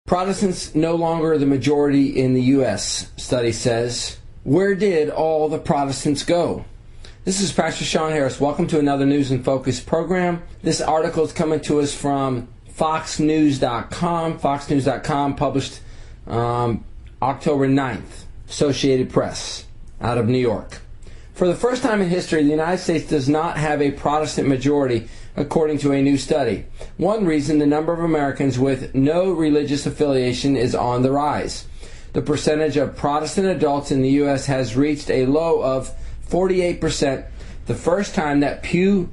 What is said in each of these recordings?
Protestants no longer the majority in the U.S., study says. Where did all the Protestants go? This is Pastor Sean Harris. Welcome to another News in Focus program. This article is coming to us from FoxNews.com. FoxNews.com published October 9th. Associated Press out of New York. For the first time in history, the United States does not have a Protestant majority, according to a new study. One reason, the number of Americans with no religious affiliation is on the rise. The percentage of Protestant adults in the U.S. has reached a low of 48%, the first time that Pew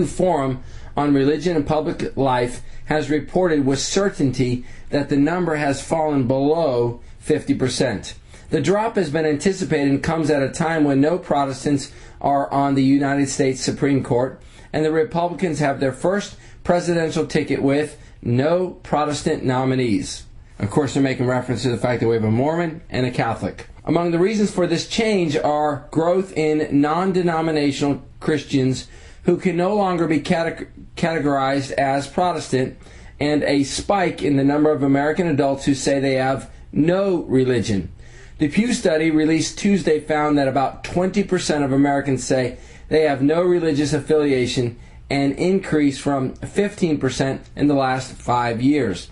Forum on Religion and Public Life has reported with certainty that the number has fallen below 50%. The drop has been anticipated and comes at a time when no Protestants are on the United States Supreme Court, and the Republicans have their first presidential ticket with no Protestant nominees. Of course, they're making reference to the fact that we have a Mormon and a Catholic. Among the reasons for this change are growth in non-denominational Christians who can no longer be categorized as Protestant, and a spike in the number of American adults who say they have no religion. The Pew study released Tuesday found that about 20% of Americans say they have no religious affiliation, an increase from 15% in the last 5 years.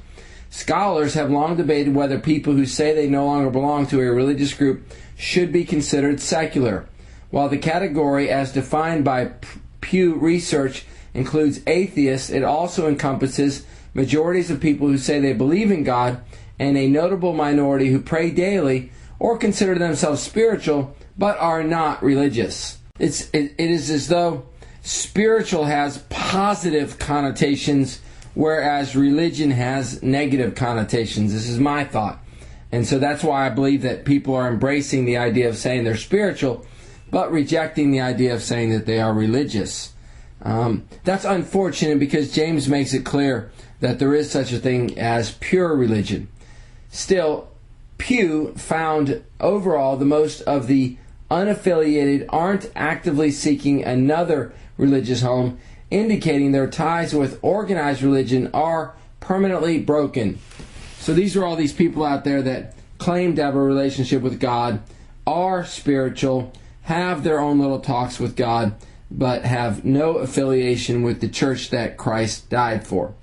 Scholars have long debated whether people who say they no longer belong to a religious group should be considered secular. While the category as defined by Pew Research includes atheists, it also encompasses majorities of people who say they believe in God and a notable minority who pray daily or consider themselves spiritual but are not religious. It is as though spiritual has positive connotations, whereas religion has negative connotations. This is my thought. And so that's why I believe that people are embracing the idea of saying they're spiritual, but rejecting the idea of saying that they are religious. That's unfortunate because James makes it clear that there is such a thing as pure religion. Still, Pew found overall the most of the unaffiliated aren't actively seeking another religious home, indicating their ties with organized religion are permanently broken. So these are all these people out there that claim to have a relationship with God, are spiritual, have their own little talks with God, but have no affiliation with the church that Christ died for.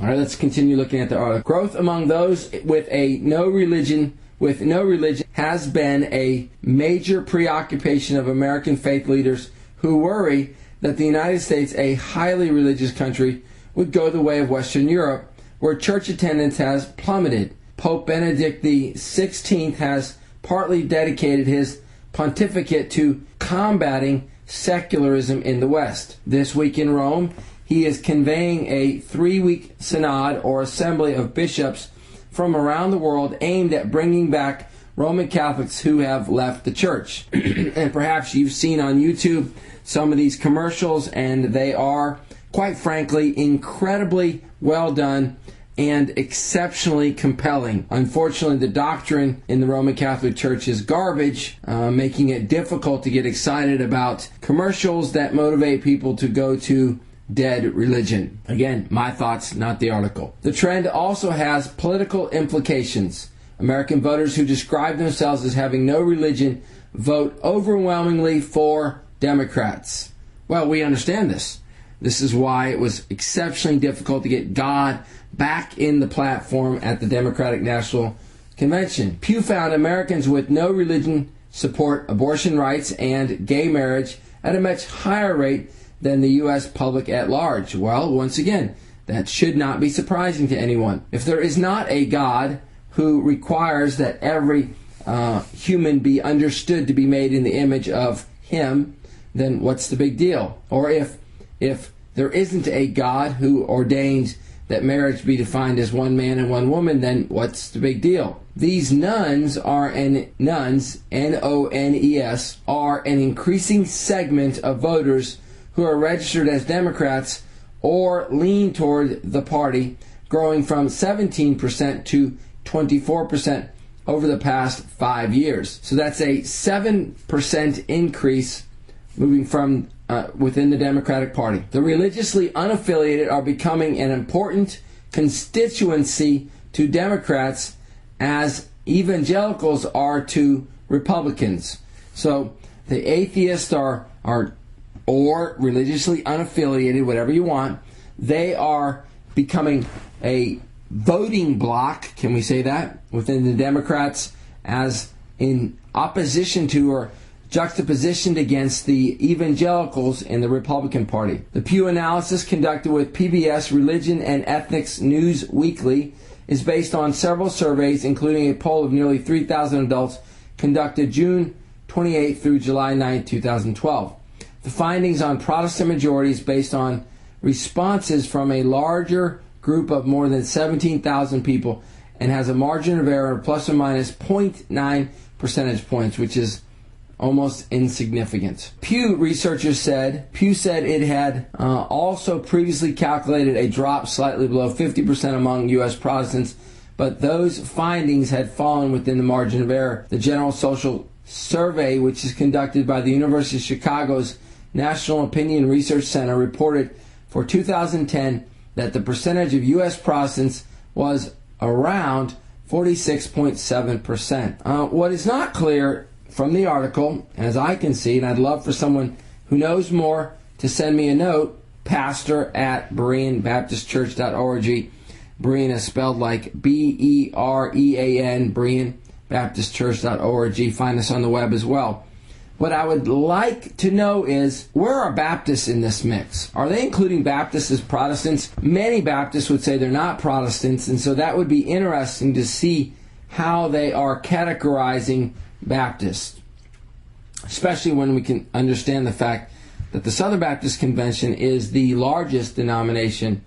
All right, let's continue looking at the article. Growth among those with no religion has been a major preoccupation of American faith leaders who worry that the United States, a highly religious country, would go the way of Western Europe, where church attendance has plummeted. Pope Benedict XVI has partly dedicated his pontificate to combating secularism in the West. This week in Rome, he is convening a 3-week synod or assembly of bishops from around the world aimed at bringing back Roman Catholics who have left the church. And perhaps you've seen on YouTube some of these commercials, and they are, quite frankly, incredibly well done and exceptionally compelling. Unfortunately, the doctrine in the Roman Catholic Church is garbage, making it difficult to get excited about commercials that motivate people to go to dead religion. Again, my thoughts, not the article. The trend also has political implications. American voters who describe themselves as having no religion vote overwhelmingly for Democrats. Well, we understand this. This is why it was exceptionally difficult to get God back in the platform at the Democratic National Convention. Pew found Americans with no religion support abortion rights and gay marriage at a much higher rate than the U.S. public at large. Well, once again, that should not be surprising to anyone. If there is not a God who requires that every human be understood to be made in the image of Him, then what's the big deal? Or if there isn't a God who ordains that marriage be defined as one man and one woman, then what's the big deal? These nuns, N-O-N-E-S, are an increasing segment of voters who are registered as Democrats or lean toward the party, growing from 17% to 24% over the past 5 years. So that's a 7% increase moving from within the Democratic Party. The religiously unaffiliated are becoming an important constituency to Democrats as evangelicals are to Republicans. So the atheists are or religiously unaffiliated, whatever you want, they are becoming a voting bloc, can we say that, within the Democrats as in opposition to or juxtapositioned against the evangelicals in the Republican Party. The Pew analysis conducted with PBS Religion and Ethnics News Weekly is based on several surveys, including a poll of nearly 3,000 adults conducted June 28 through July 9, 2012. The findings on Protestant majorities based on responses from a larger group of more than 17,000 people and has a margin of error of plus or minus 0.9 percentage points, which is almost insignificant. Pew said it had also previously calculated a drop slightly below 50% among U.S. Protestants, but those findings had fallen within the margin of error. The General Social Survey, which is conducted by the University of Chicago's National Opinion Research Center, reported for 2010 that the percentage of U.S. Protestants was around 46.7%. What is not clear from the article, as I can see, and I'd love for someone who knows more to send me a note, pastor@BereanBaptistChurch.org. Berean is spelled like Berean, BereanBaptistChurch.org. Find us on the web as well. What I would like to know is, where are Baptists in this mix? Are they including Baptists as Protestants? Many Baptists would say they're not Protestants, and so that would be interesting to see how they are categorizing Baptists, especially when we can understand the fact that the Southern Baptist Convention is the largest denomination,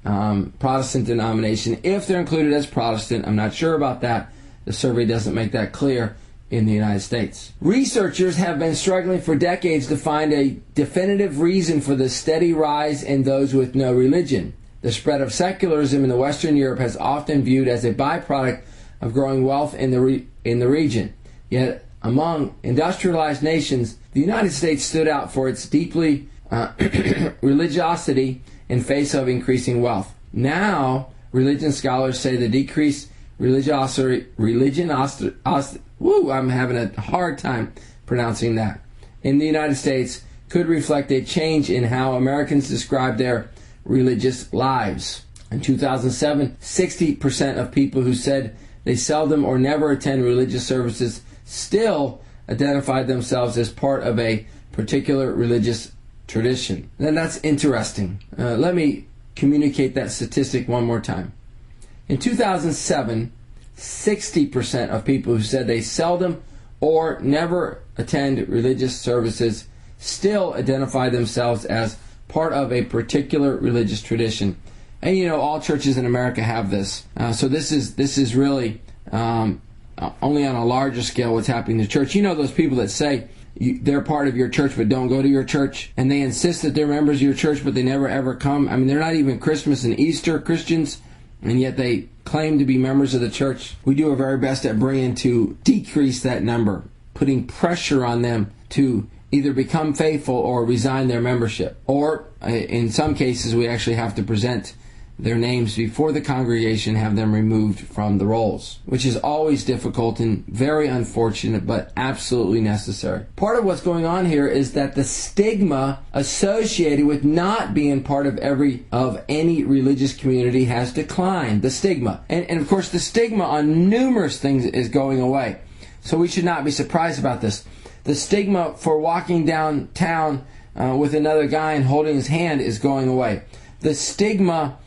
Protestant denomination, if they're included as Protestant. I'm not sure about that. The survey doesn't make that clear in the United States. Researchers have been struggling for decades to find a definitive reason for the steady rise in those with no religion. The spread of secularism in the Western Europe has often viewed as a byproduct of growing wealth in the region. Yet, among industrialized nations, the United States stood out for its deeply religiosity in face of increasing wealth. Now, religion scholars say the decreased I'm having a hard time pronouncing that, in the United States could reflect a change in how Americans describe their religious lives. In 2007, 60% of people who said they seldom or never attend religious services still identified themselves as part of a particular religious tradition. And that's interesting. Let me communicate that statistic one more time. In 2007, 60% of people who said they seldom or never attend religious services still identify themselves as part of a particular religious tradition. And you know, all churches in America have this. So this is really only on a larger scale what's happening in the church. You know those people that say they're part of your church but don't go to your church, and they insist that they're members of your church but they never ever come. I mean, they're not even Christmas and Easter Christians, and yet they claim to be members of the church. We do our very best at Berean to decrease that number, putting pressure on them to either become faithful or resign their membership. Or, in some cases, we actually have to present their names before the congregation, have them removed from the rolls, which is always difficult and very unfortunate, but absolutely necessary. Part of what's going on here is that the stigma associated with not being part of any religious community has declined. The stigma. And of course, the stigma on numerous things is going away. So we should not be surprised about this. The stigma for walking downtown with another guy and holding his hand is going away. The stigma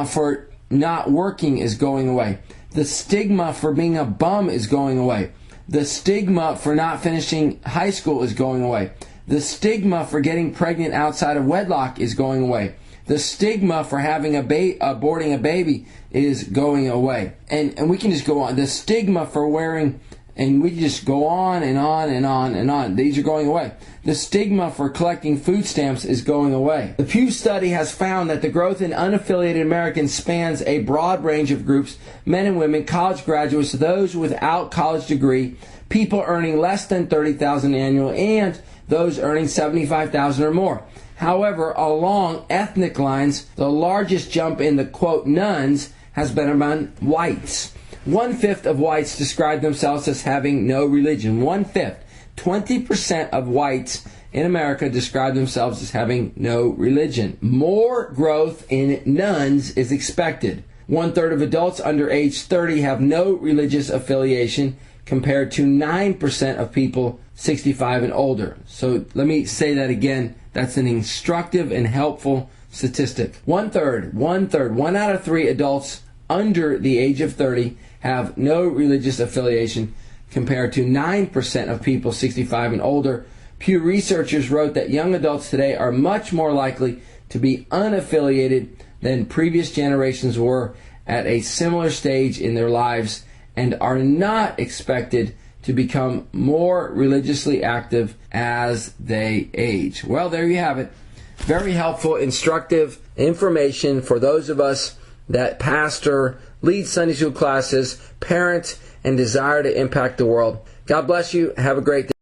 for not working is going away. The stigma for being a bum is going away. The stigma for not finishing high school is going away. The stigma for getting pregnant outside of wedlock is going away. The stigma for having aborting a baby is going away. And we can just go on. The stigma for wearing, and we can just go on and on and on and on. These are going away. The stigma for collecting food stamps is going away. The Pew study has found that the growth in unaffiliated Americans spans a broad range of groups: men and women, college graduates, those without college degree, people earning less than $30,000 annually, and those earning $75,000 or more. However, along ethnic lines, the largest jump in the, quote, nones has been among whites. 1/5 of whites describe themselves as having no religion. 1/5. 20% of whites in America describe themselves as having no religion. More growth in nones is expected. 1/3 of adults under age 30 have no religious affiliation, compared to 9% of people 65 and older. So let me say that again. That's an instructive and helpful statistic. 1/3, 1 out of 3 adults under the age of 30 have no religious affiliation, compared to 9% of people 65 and older. Pew researchers wrote that young adults today are much more likely to be unaffiliated than previous generations were at a similar stage in their lives, and are not expected to become more religiously active as they age. Well, there you have it. Very helpful, instructive information for those of us that pastor, lead Sunday school classes, parent, and desire to impact the world. God bless you. Have a great day.